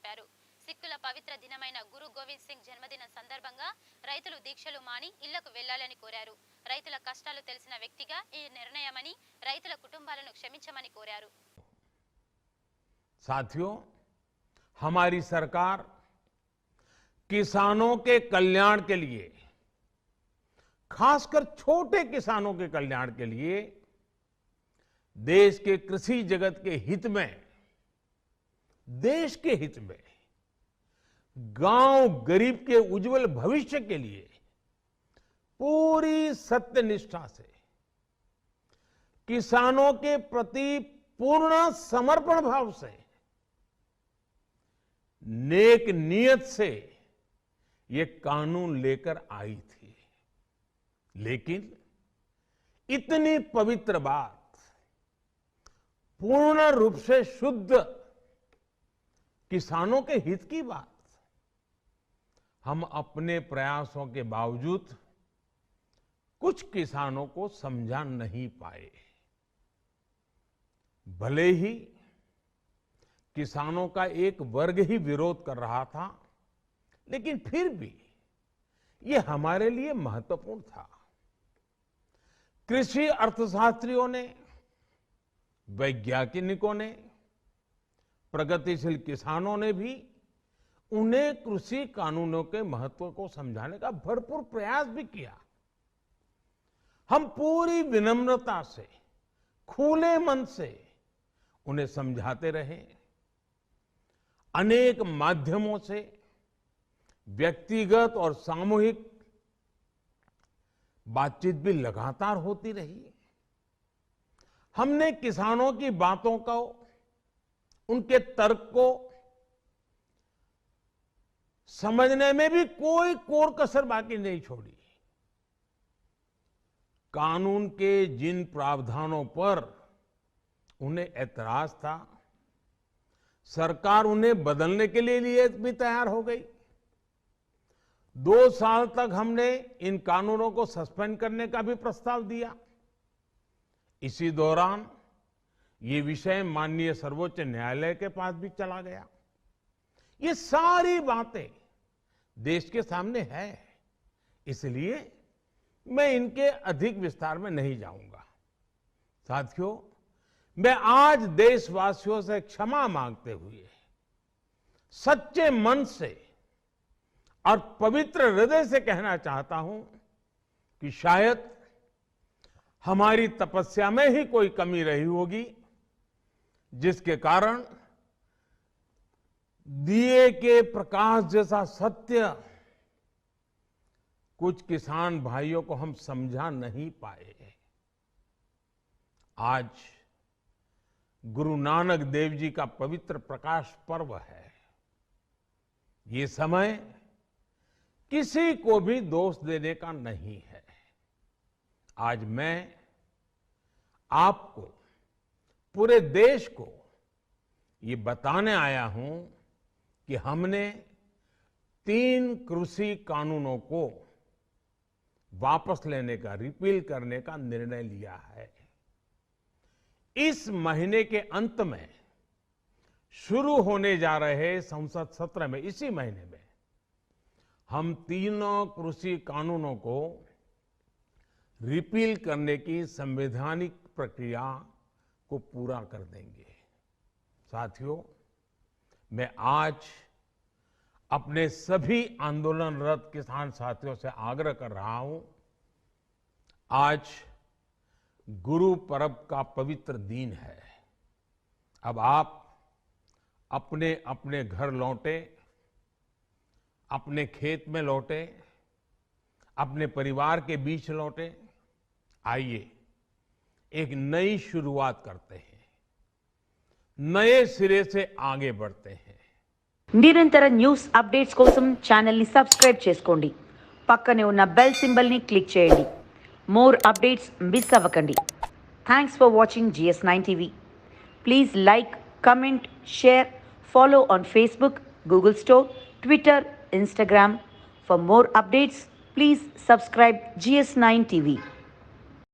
తెలిపారు. సిక్కుల పవిత్ర దినమైన గురు గోవింద్ సింగ్ జన్మదిన సందర్భంగా రైతులు దీక్షలు మాని ఇళ్లకు వెళ్లాలని కోరారు. రైతుల కష్టాలు తెలిసిన వ్యక్తిగా ఈ నిర్ణయమని, రైతుల కుటుంబాలను క్షమించమని కోరారు. साथियों, हमारी सरकार किसानों के कल्याण के लिए, खासकर छोटे किसानों के कल्याण के लिए देश के कृषि जगत के हित में, देश के हित में, गांव गरीब के उज्जवल भविष्य के लिए पूरी सत्यनिष्ठा से, किसानों के प्रति पूर्ण समर्पण भाव से, नेक नियत से ये कानून लेकर आई थी। लेकिन इतनी पवित्र बात, पूर्ण रूप से शुद्ध किसानों के हित की बात, हम अपने प्रयासों के बावजूद कुछ किसानों को समझा नहीं पाए। भले ही किसानों का एक वर्ग ही विरोध कर रहा था, लेकिन फिर भी ये हमारे लिए महत्वपूर्ण था। कृषि अर्थशास्त्रियों ने, वैज्ञानिकों ने, प्रगतिशील किसानों ने भी उन्हें कृषि कानूनों के महत्व को समझाने का भरपूर प्रयास भी किया। हम पूरी विनम्रता से, खुले मन से उन्हें समझाते रहे। अनेक माध्यमों से व्यक्तिगत और सामूहिक बातचीत भी लगातार होती रही। हमने किसानों की बातों को, उनके तर्क को समझने में भी कोई कोर कसर बाकी नहीं छोड़ी। कानून के जिन प्रावधानों पर उन्हें ऐतराज था, सरकार उन्हें बदलने के लिए भी तैयार हो गई। 2 साल तक हमने इन कानूनों को सस्पेंड करने का भी प्रस्ताव दिया। इसी दौरान ये विषय माननीय सर्वोच्च न्यायालय के पास भी चला गया। ये सारी बातें देश के सामने है, इसलिए मैं इनके अधिक विस्तार में नहीं जाऊंगा। साथियों, मैं आज देशवासियों से क्षमा मांगते हुए सच्चे मन से और पवित्र हृदय से कहना चाहता हूं कि शायद हमारी तपस्या में ही कोई कमी रही होगी, जिसके कारण दिए के प्रकाश जैसा सत्य कुछ किसान भाइयों को हम समझा नहीं पाए। आज गुरु नानक देव जी का पवित्र प्रकाश पर्व है। ये समय किसी को भी दोष देने का नहीं है। आज मैं आपको, पूरे देश को ये बताने आया हूं कि हमने 3 कृषि कानूनों को वापस लेने का, रिपील करने का निर्णय लिया है। इस महीने के अंत में शुरू होने जा रहे संसद सत्र में, इसी महीने में हम 3 कृषि कानूनों को रिपील करने की संवैधानिक प्रक्रिया को पूरा कर देंगे। साथियों, मैं आज अपने सभी आंदोलनरत किसान साथियों से आग्रह कर रहा हूं, आज गुरु पर्व का पवित्र दिन है। अब आप अपने अपने घर लौटे, अपने खेत में लौटे, अपने परिवार के बीच लौटे। आइए एक नई शुरुआत करते हैं, नए सिरे से आगे बढ़ते हैं। నిరంతర న్యూస్ అప్డేట్స్ కోసం ఛానల్ ని సబ్స్క్రైబ్ చేసుకోండి. పక్కనే ఉన్న బెల్ సింబల్ ని క్లిక్ చేయండి. మోర్ అప్డేట్స్ మిస్ అవ్వకండి. Thanks for watching GS9 TV. Please like, comment, share, follow on Facebook, Google Store, Twitter, Instagram. For more updates, please subscribe GS9 TV.